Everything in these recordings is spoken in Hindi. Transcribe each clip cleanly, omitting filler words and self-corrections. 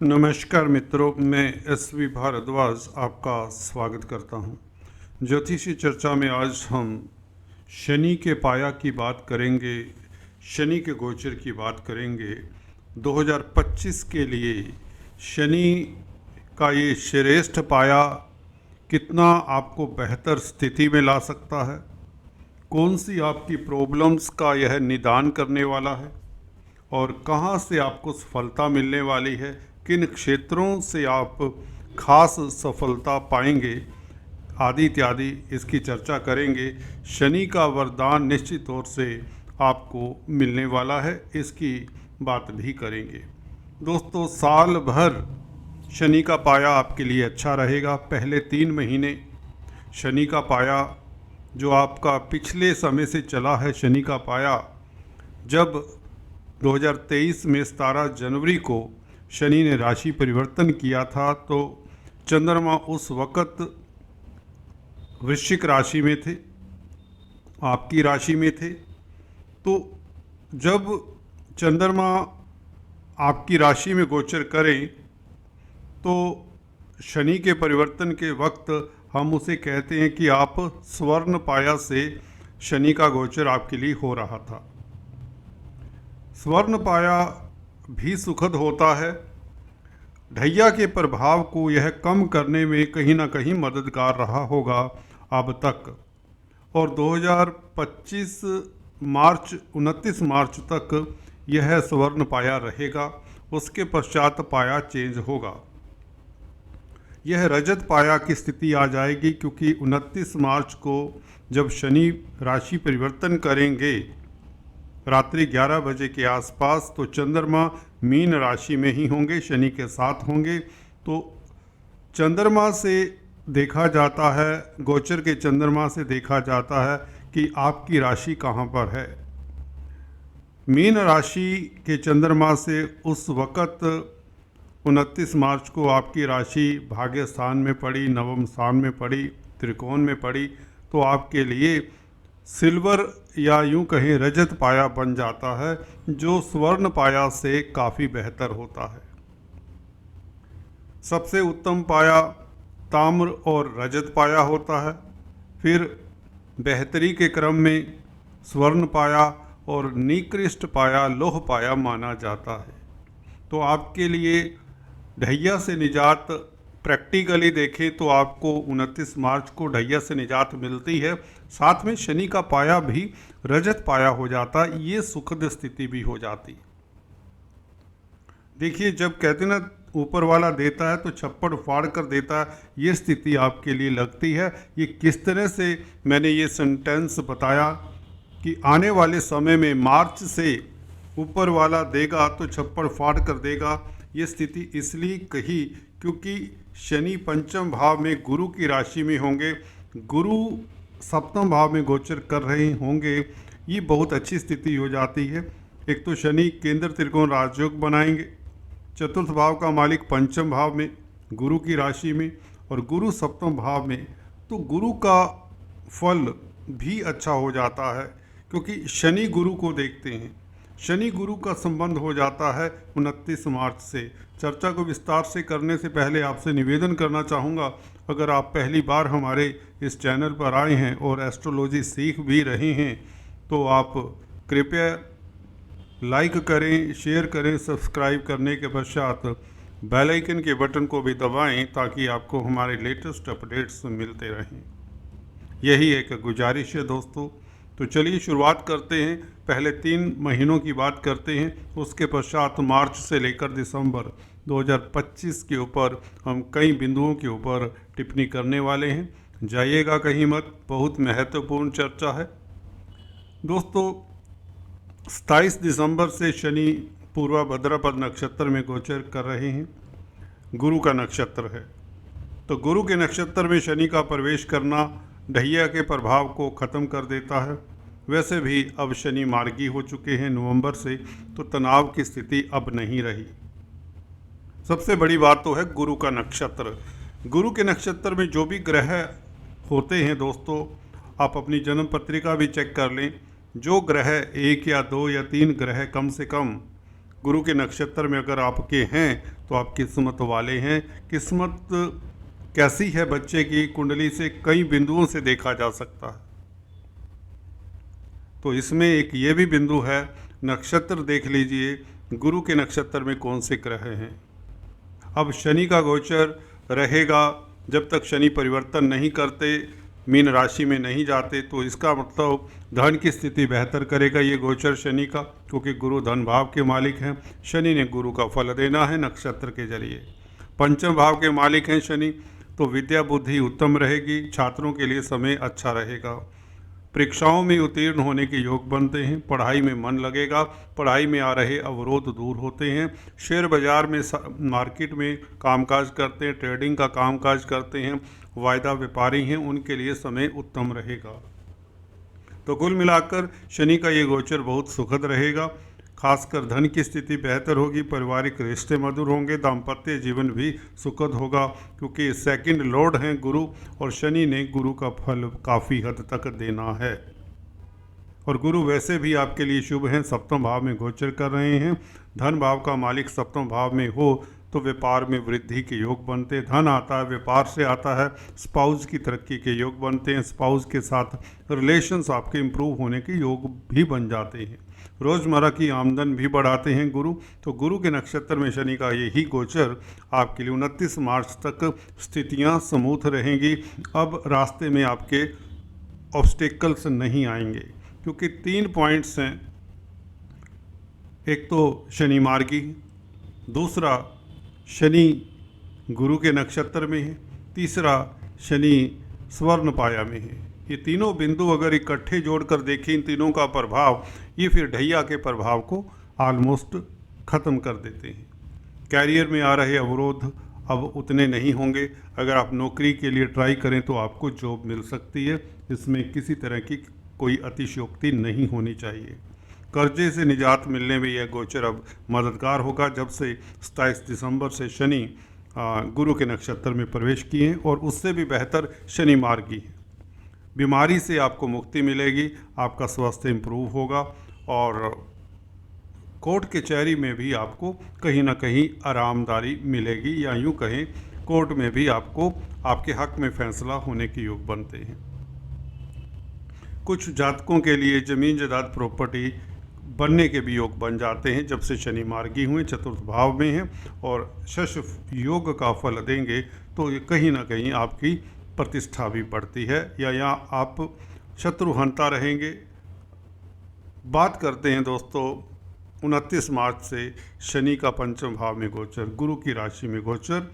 नमस्कार मित्रों, मैं एस.वी. भारद्वाज आपका स्वागत करता हूं। ज्योतिषी चर्चा में आज हम शनि के पाया की बात करेंगे, शनि के गोचर की बात करेंगे। 2025 के लिए शनि का ये श्रेष्ठ पाया कितना आपको बेहतर स्थिति में ला सकता है, कौन सी आपकी प्रॉब्लम्स का यह निदान करने वाला है और कहाँ से आपको सफलता मिलने वाली है, किन क्षेत्रों से आप खास सफलता पाएंगे आदि इत्यादि इसकी चर्चा करेंगे। शनि का वरदान निश्चित तौर से आपको मिलने वाला है, इसकी बात भी करेंगे। दोस्तों, साल भर शनि का पाया आपके लिए अच्छा रहेगा। पहले 3 महीने शनि का पाया जो आपका पिछले समय से चला है, शनि का पाया जब 2023 में 17 जनवरी को शनि ने राशि परिवर्तन किया था, तो चंद्रमा उस वक़्त वृश्चिक राशि में थे, आपकी राशि में थे। तो जब चंद्रमा आपकी राशि में गोचर करें तो शनि के परिवर्तन के वक्त हम उसे कहते हैं कि आप स्वर्ण पाया से शनि का गोचर आपके लिए हो रहा था। स्वर्ण पाया भी सुखद होता है। ढैया के प्रभाव को यह कम करने में कहीं ना कहीं मददगार रहा होगा अब तक, और 2025 मार्च 29 मार्च तक यह स्वर्ण पाया रहेगा। उसके पश्चात पाया चेंज होगा, यह रजत पाया की स्थिति आ जाएगी, क्योंकि 29 मार्च को जब शनि राशि परिवर्तन करेंगे रात्रि 11 बजे के आसपास, तो चंद्रमा मीन राशि में ही होंगे, शनि के साथ होंगे। तो चंद्रमा से देखा जाता है, गोचर के चंद्रमा से देखा जाता है कि आपकी राशि कहाँ पर है। मीन राशि के चंद्रमा से उस वक़्त 29 मार्च को आपकी राशि भाग्य स्थान में पड़ी, नवम स्थान में पड़ी, त्रिकोण में पड़ी, तो आपके लिए सिल्वर या यूं कहें रजत पाया बन जाता है, जो स्वर्ण पाया से काफ़ी बेहतर होता है। सबसे उत्तम पाया ताम्र और रजत पाया होता है, फिर बेहतरी के क्रम में स्वर्ण पाया और निकृष्ट पाया लोह पाया माना जाता है। तो आपके लिए ढैया से निजात प्रैक्टिकली देखें तो आपको 29 मार्च को ढैया से निजात मिलती है, साथ में शनि का पाया भी रजत पाया हो जाता है, ये सुखद स्थिति भी हो जाती। देखिए, जब कहते ना ऊपर वाला देता है तो छप्पड़ फाड़ कर देता है, ये स्थिति आपके लिए लगती है। ये किस तरह से मैंने ये सेंटेंस बताया कि आने वाले समय में मार्च से ऊपर वाला देगा तो छप्पड़ फाड़ कर देगा, ये स्थिति इसलिए कही क्योंकि शनि पंचम भाव में गुरु की राशि में होंगे, गुरु सप्तम भाव में गोचर कर रहे होंगे, ये बहुत अच्छी स्थिति हो जाती है। एक तो शनि केंद्र त्रिकोण राजयोग बनाएंगे, चतुर्थ भाव का मालिक पंचम भाव में गुरु की राशि में और गुरु सप्तम भाव में, तो गुरु का फल भी अच्छा हो जाता है, क्योंकि शनि गुरु को देखते हैं। शनि गुरु का संबंध हो जाता है 29 मार्च से। चर्चा को विस्तार से करने से पहले आपसे निवेदन करना चाहूँगा, अगर आप पहली बार हमारे इस चैनल पर आए हैं और एस्ट्रोलॉजी सीख भी रहे हैं, तो आप कृपया लाइक करें, शेयर करें, सब्सक्राइब करने के पश्चात बेल आइकन के बटन को भी दबाएं, ताकि आपको हमारे लेटेस्ट अपडेट्स मिलते रहें। यही एक गुजारिश है दोस्तों। तो चलिए शुरुआत करते हैं। पहले 3 महीनों की बात करते हैं, उसके पश्चात मार्च से लेकर दिसंबर 2025 के ऊपर हम कई बिंदुओं के ऊपर टिप्पणी करने वाले हैं। जाइएगा कहीं मत, बहुत महत्वपूर्ण चर्चा है दोस्तों। 27 दिसंबर से शनि पूर्वा भद्रपद नक्षत्र में गोचर कर रहे हैं। गुरु का नक्षत्र है, तो गुरु के नक्षत्र में शनि का प्रवेश करना ढैया के प्रभाव को ख़त्म कर देता है। वैसे भी अब शनि मार्गी हो चुके हैं नवंबर से, तो तनाव की स्थिति अब नहीं रही। सबसे बड़ी बात तो है गुरु का नक्षत्र। गुरु के नक्षत्र में जो भी ग्रह होते हैं दोस्तों, आप अपनी जन्म पत्रिका भी चेक कर लें। जो ग्रह 1 या 2 या 3 ग्रह कम से कम गुरु के नक्षत्र में अगर आपके हैं तो आप किस्मत वाले हैं। किस्मत कैसी है बच्चे की, कुंडली से कई बिंदुओं से देखा जा सकता है। तो इसमें एक ये भी बिंदु है, नक्षत्र देख लीजिए गुरु के नक्षत्र में कौन से ग्रह हैं। अब शनि का गोचर रहेगा, जब तक शनि परिवर्तन नहीं करते, मीन राशि में नहीं जाते, तो इसका मतलब धन की स्थिति बेहतर करेगा ये गोचर शनि का, क्योंकि गुरु धन भाव के मालिक हैं। शनि ने गुरु का फल देना है नक्षत्र के जरिए। पंचम भाव के मालिक हैं शनि, तो विद्या बुद्धि उत्तम रहेगी, छात्रों के लिए समय अच्छा रहेगा। परीक्षाओं में उत्तीर्ण होने के योग बनते हैं, पढ़ाई में मन लगेगा, पढ़ाई में आ रहे अवरोध दूर होते हैं। शेयर बाजार में मार्केट में कामकाज करते हैं, ट्रेडिंग का कामकाज करते हैं, वायदा व्यापारी हैं, उनके लिए समय उत्तम रहेगा। तो कुल मिलाकर शनि का ये गोचर बहुत सुखद रहेगा, खासकर धन की स्थिति बेहतर होगी, पारिवारिक रिश्ते मधुर होंगे, दाम्पत्य जीवन भी सुखद होगा, क्योंकि सेकंड लॉर्ड हैं गुरु, और शनि ने गुरु का फल काफ़ी हद तक देना है। और गुरु वैसे भी आपके लिए शुभ हैं, सप्तम भाव में गोचर कर रहे हैं। धन भाव का मालिक सप्तम भाव में हो तो व्यापार में वृद्धि के योग बनते हैं, धन आता है, व्यापार से आता है, स्पाउस की तरक्की के योग बनते हैं, स्पाउस के साथ रिलेशंस आपके इम्प्रूव होने के योग भी बन जाते हैं, रोज़मर्रा की आमदन भी बढ़ाते हैं गुरु। तो गुरु के नक्षत्र में शनि का यही गोचर आपके लिए 29 मार्च तक स्थितियां स्मूथ रहेंगी। अब रास्ते में आपके ऑब्स्टेकल्स नहीं आएंगे, क्योंकि 3 पॉइंट्स हैं। एक तो शनि मार्गी, दूसरा शनि गुरु के नक्षत्र में है, तीसरा शनि स्वर्ण पाया में है। ये तीनों बिंदु अगर इकट्ठे जोड़कर देखें, इन तीनों का प्रभाव, ये फिर ढैया के प्रभाव को ऑलमोस्ट ख़त्म कर देते हैं। कैरियर में आ रहे अवरोध अब उतने नहीं होंगे। अगर आप नौकरी के लिए ट्राई करें तो आपको जॉब मिल सकती है, इसमें किसी तरह की कोई अतिशयोक्ति नहीं होनी चाहिए। कर्जे से निजात मिलने में यह गोचर अब मददगार होगा, जब से 27 दिसंबर से शनि गुरु के नक्षत्र में प्रवेश किए हैं, और उससे भी बेहतर शनि मार्गी है। बीमारी से आपको मुक्ति मिलेगी, आपका स्वास्थ्य इम्प्रूव होगा, और कोर्ट कचहरी में भी आपको कहीं ना कहीं आरामदारी मिलेगी, या यूँ कहें कोर्ट में भी आपको आपके हक में फैसला होने के योग बनते हैं। कुछ जातकों के लिए ज़मीन जायदाद प्रॉपर्टी बनने के भी योग बन जाते हैं, जब से शनि मार्गी हुए, चतुर्थ भाव में हैं और शश योग का फल देंगे, तो ये कहीं ना कहीं आपकी प्रतिष्ठा भी बढ़ती है, या यहाँ आप शत्रुहंता रहेंगे। बात करते हैं दोस्तों 29 मार्च से शनि का पंचम भाव में गोचर, गुरु की राशि में गोचर,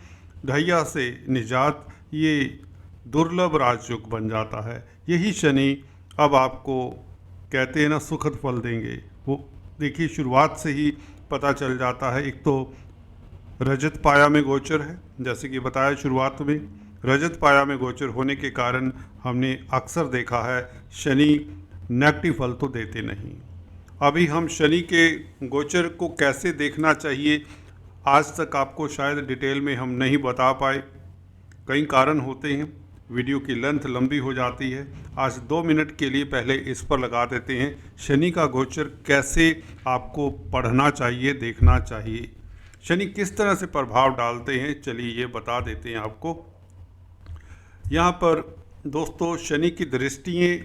ढैया से निजात, ये दुर्लभ राजयोग बन जाता है। यही शनि अब आपको कहते हैं ना सुखद फल देंगे, वो देखिए शुरुआत से ही पता चल जाता है। एक तो रजत पाया में गोचर है, जैसे कि बताया शुरुआत में, रजत पाया में गोचर होने के कारण हमने अक्सर देखा है शनि नेगेटिव फल तो देते नहीं। अभी हम शनि के गोचर को कैसे देखना चाहिए, आज तक आपको शायद डिटेल में हम नहीं बता पाए, कई कारण होते हैं, वीडियो की लेंथ लंबी हो जाती है। आज 2 मिनट के लिए पहले इस पर लगा देते हैं, शनि का गोचर कैसे आपको पढ़ना चाहिए, देखना चाहिए, शनि किस तरह से प्रभाव डालते हैं, चलिए ये बता देते हैं आपको। यहाँ पर दोस्तों शनि की दृष्टियाँ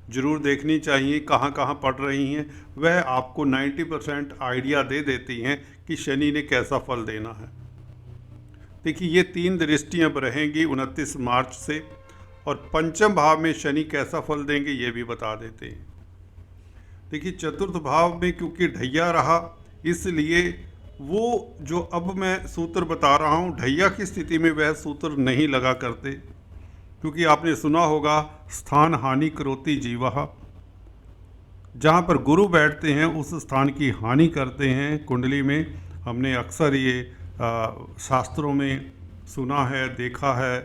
जरूर देखनी चाहिए, कहाँ कहाँ पड़ रही हैं, वह आपको 90% आइडिया दे देती हैं कि शनि ने कैसा फल देना है। देखिए ये 3 दृष्टियाँ अब रहेंगी 29 मार्च से, और पंचम भाव में शनि कैसा फल देंगे ये भी बता देते हैं। देखिए चतुर्थ भाव में क्योंकि ढैया रहा, इसलिए वो जो अब मैं सूत्र बता रहा हूँ, ढैया की स्थिति में वह सूत्र नहीं लगा करते, क्योंकि आपने सुना होगा स्थान हानि करोति जीवः, जहाँ पर गुरु बैठते हैं उस स्थान की हानि करते हैं कुंडली में। हमने अक्सर ये शास्त्रों में सुना है, देखा है,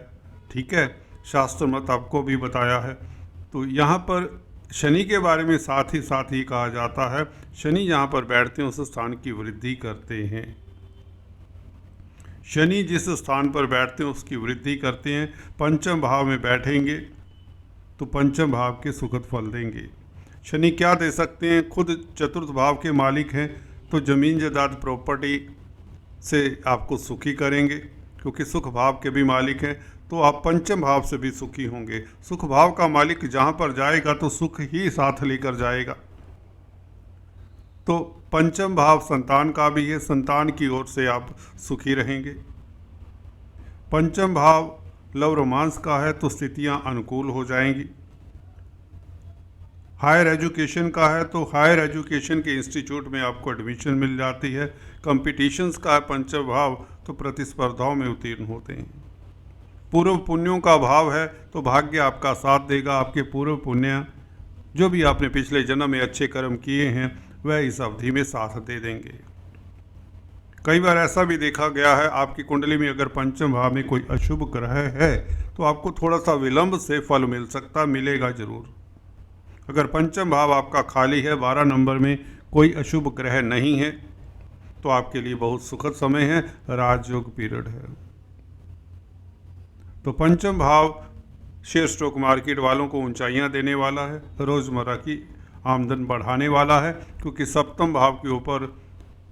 ठीक है, शास्त्र मत आपको भी बताया है। तो यहाँ पर शनि के बारे में साथ ही कहा जाता है, शनि जहाँ पर बैठते हैं उस स्थान की वृद्धि करते हैं। शनि जिस स्थान पर बैठते हैं उसकी वृद्धि करते हैं। पंचम भाव में बैठेंगे तो पंचम भाव के सुखद फल देंगे। शनि क्या दे सकते हैं, खुद चतुर्थ भाव के मालिक हैं, तो ज़मीन जायदाद प्रॉपर्टी से आपको सुखी करेंगे, क्योंकि सुख भाव के भी मालिक हैं। तो आप पंचम भाव से भी सुखी होंगे। सुख भाव का मालिक जहाँ पर जाएगा तो सुख ही साथ लेकर जाएगा। तो पंचम भाव संतान का भी है, संतान की ओर से आप सुखी रहेंगे। पंचम भाव लव रोमांस का है, तो स्थितियां अनुकूल हो जाएंगी। हायर एजुकेशन का है, तो हायर एजुकेशन के इंस्टीट्यूट में आपको एडमिशन मिल जाती है। कंपटीशंस का है पंचम भाव, तो प्रतिस्पर्धाओं में उत्तीर्ण होते हैं। पूर्व पुण्यों का भाव है, तो भाग्य आपका साथ देगा। आपके पूर्व पुण्य जो भी आपने पिछले जन्म में अच्छे कर्म किए हैं वह इस अवधि में साथ दे देंगे। कई बार ऐसा भी देखा गया है, आपकी कुंडली में अगर पंचम भाव में कोई अशुभ ग्रह है तो आपको थोड़ा सा विलंब से फल मिल सकता, मिलेगा जरूर। अगर पंचम भाव आपका खाली है, 12 नंबर में कोई अशुभ ग्रह नहीं है, तो आपके लिए बहुत सुखद समय है, राजयोग पीरियड है। तो पंचम भाव शेयर स्टॉक मार्केट वालों को ऊंचाइयां देने वाला है, रोज़मर्रा की आमदन बढ़ाने वाला है, क्योंकि सप्तम भाव के ऊपर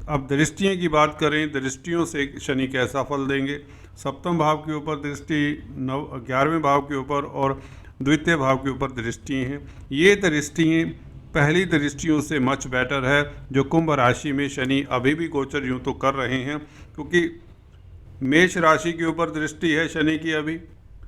अब दृष्टियों की बात करें, दृष्टियों से शनि कैसा फल देंगे। सप्तम भाव के ऊपर दृष्टि, 11वें भाव के ऊपर और द्वितीय भाव के ऊपर दृष्टियाँ हैं। ये दृष्टियाँ पहली दृष्टियों से मच बेटर है। जो कुंभ राशि में शनि अभी भी गोचर यूँ तो कर रहे हैं, क्योंकि मेष राशि के ऊपर दृष्टि है शनि की, अभी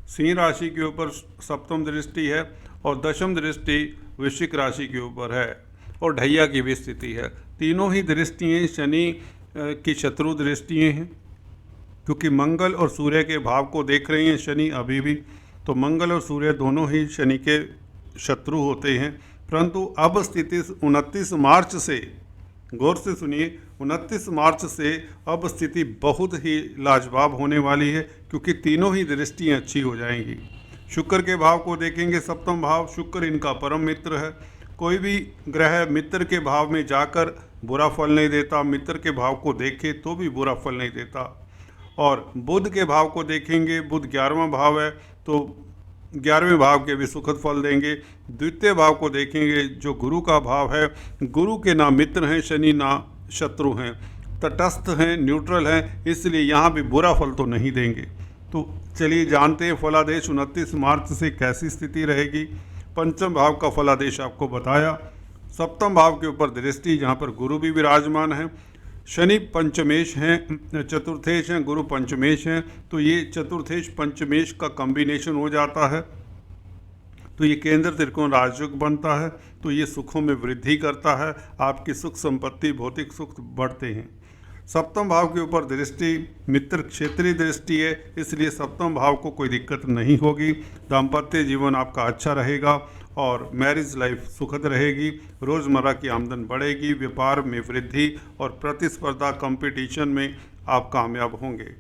सिंह राशि के ऊपर सप्तम दृष्टि है और दशम दृष्टि वृश्चिक राशि के ऊपर है और ढैया की भी स्थिति है। तीनों ही दृष्टियाँ शनि की शत्रु दृष्टियाँ हैं, क्योंकि मंगल और सूर्य के भाव को देख रहे हैं शनि अभी भी। तो मंगल और सूर्य दोनों ही शनि के शत्रु होते हैं, परंतु अब स्थिति 29 मार्च से, गौर से सुनिए, 29 मार्च से अब स्थिति बहुत ही लाजवाब होने वाली है, क्योंकि तीनों ही दृष्टियाँ अच्छी हो जाएंगी। शुक्र के भाव को देखेंगे, सप्तम भाव, शुक्र इनका परम मित्र है। कोई भी ग्रह मित्र के भाव में जाकर बुरा फल नहीं देता, मित्र के भाव को देखे तो भी बुरा फल नहीं देता। और बुध के भाव को देखेंगे, बुध 11वां भाव है, तो 11वें भाव के भी सुखद फल देंगे। द्वितीय भाव को देखेंगे, जो गुरु का भाव है, गुरु के ना मित्र हैं शनि ना शत्रु हैं, तटस्थ हैं, न्यूट्रल हैं, इसलिए यहाँ भी बुरा फल तो नहीं देंगे। तो चलिए जानते हैं फलादेश 29 मार्च से कैसी स्थिति रहेगी। पंचम भाव का फलादेश आपको बताया। सप्तम भाव के ऊपर दृष्टि, जहाँ पर गुरु भी विराजमान है। शनि पंचमेश हैं, चतुर्थेश हैं, गुरु पंचमेश हैं, तो ये चतुर्थेश पंचमेश का कॉम्बिनेशन हो जाता है, तो ये केंद्र त्रिकोण राजयोग बनता है। तो ये सुखों में वृद्धि करता है, आपकी सुख संपत्ति भौतिक सुख बढ़ते हैं। सप्तम भाव के ऊपर दृष्टि मित्र क्षेत्रीय दृष्टि है, इसलिए सप्तम भाव को कोई दिक्कत नहीं होगी। दाम्पत्य जीवन आपका अच्छा रहेगा और मैरिज लाइफ सुखद रहेगी। रोज़मर्रा की आमदन बढ़ेगी, व्यापार में वृद्धि और प्रतिस्पर्धा कंपटीशन में आप कामयाब होंगे।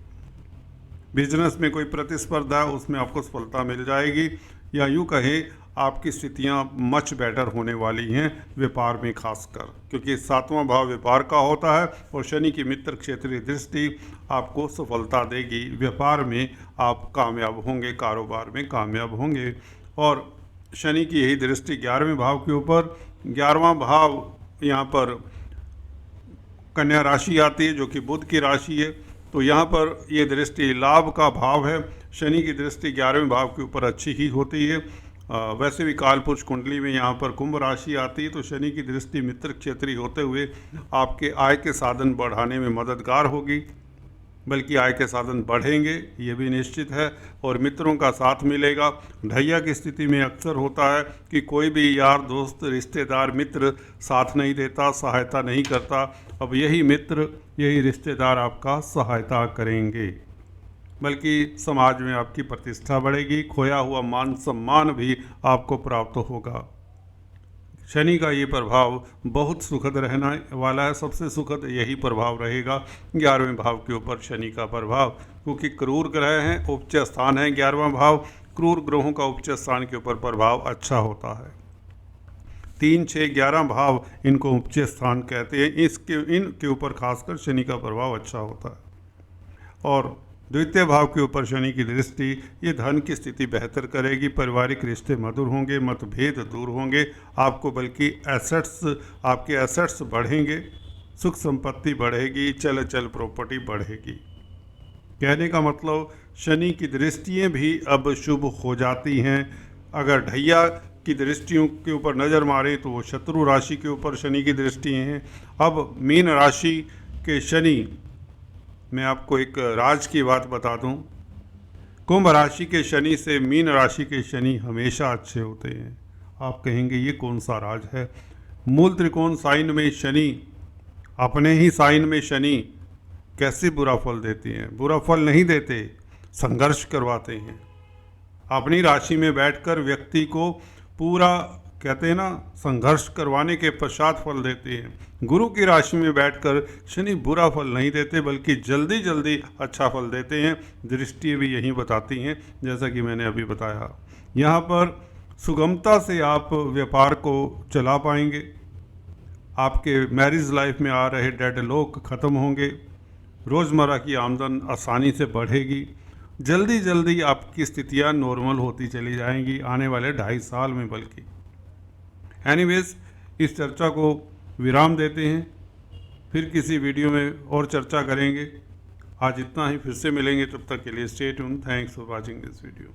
बिजनेस में कोई प्रतिस्पर्धा है उसमें आपको सफलता मिल जाएगी, या यूँ कहें आपकी स्थितियाँ मच बेटर होने वाली हैं व्यापार में खासकर, क्योंकि 7वां भाव व्यापार का होता है और शनि की मित्र क्षेत्रीय दृष्टि आपको सफलता देगी। व्यापार में आप कामयाब होंगे, कारोबार में कामयाब होंगे। और शनि की यही दृष्टि 11वें भाव के ऊपर, 11वां भाव यहाँ पर कन्या राशि आती है जो कि बुध की राशि है, तो यहाँ पर ये दृष्टि लाभ का भाव है। शनि की दृष्टि 11वें भाव के ऊपर अच्छी ही होती है। वैसे भी काल पुरुष कुंडली में यहाँ पर कुंभ राशि आती है, तो शनि की दृष्टि मित्र क्षेत्रीय होते हुए आपके आय के साधन बढ़ाने में मददगार होगी, बल्कि आय के साधन बढ़ेंगे ये भी निश्चित है और मित्रों का साथ मिलेगा। ढैया की स्थिति में अक्सर होता है कि कोई भी यार दोस्त रिश्तेदार मित्र साथ नहीं देता, सहायता नहीं करता। अब यही मित्र यही रिश्तेदार आपका सहायता करेंगे, बल्कि समाज में आपकी प्रतिष्ठा बढ़ेगी, खोया हुआ मान सम्मान भी आपको प्राप्त होगा। शनि का ये प्रभाव बहुत सुखद रहने वाला है, सबसे सुखद यही प्रभाव रहेगा 11वें भाव के ऊपर शनि का प्रभाव, क्योंकि क्रूर ग्रह हैं, उच्च स्थान है 11वां भाव, क्रूर ग्रहों का उच्च स्थान के ऊपर प्रभाव अच्छा होता है। 3, 6, 11 भाव इनको उच्च स्थान कहते हैं, इनके ऊपर खासकर शनि का प्रभाव अच्छा होता है। और द्वितीय भाव के ऊपर शनि की दृष्टि ये धन की स्थिति बेहतर करेगी, पारिवारिक रिश्ते मधुर होंगे, मतभेद दूर होंगे, आपको बल्कि आपके एसेट्स बढ़ेंगे। सुख संपत्ति बढ़ेगी, चल चल प्रॉपर्टी बढ़ेगी। कहने का मतलब शनि की दृष्टियाँ भी अब शुभ हो जाती हैं। अगर ढैया की दृष्टियों के ऊपर नज़र मारे तो वो शत्रु राशि के ऊपर शनि की दृष्टि हैं। अब मीन राशि के शनि, मैं आपको एक राज की बात बता दूं, कुंभ राशि के शनि से मीन राशि के शनि हमेशा अच्छे होते हैं। आप कहेंगे ये कौन सा राज है? मूल त्रिकोण साइन में शनि, अपने ही साइन में शनि कैसे बुरा फल देते हैं? बुरा फल नहीं देते, संघर्ष करवाते हैं। अपनी राशि में बैठकर व्यक्ति को पूरा, कहते हैं ना, संघर्ष करवाने के पश्चात फल देते हैं। गुरु की राशि में बैठकर शनि बुरा फल नहीं देते, बल्कि जल्दी जल्दी अच्छा फल देते हैं। दृष्टि भी यही बताती हैं, जैसा कि मैंने अभी बताया। यहाँ पर सुगमता से आप व्यापार को चला पाएंगे। आपके मैरिज लाइफ में आ रहे डेड लॉक ख़त्म होंगे। रोज़मर्रा की आमदन आसानी से बढ़ेगी। जल्दी जल्दी आपकी स्थितियाँ नॉर्मल होती चली जाएंगी आने वाले 2.5 साल में। बल्कि एनीवेज, इस चर्चा को विराम देते हैं, फिर किसी वीडियो में और चर्चा करेंगे। आज इतना ही, फिर से मिलेंगे, तब तक के लिए stay tuned. Thanks for watching this video.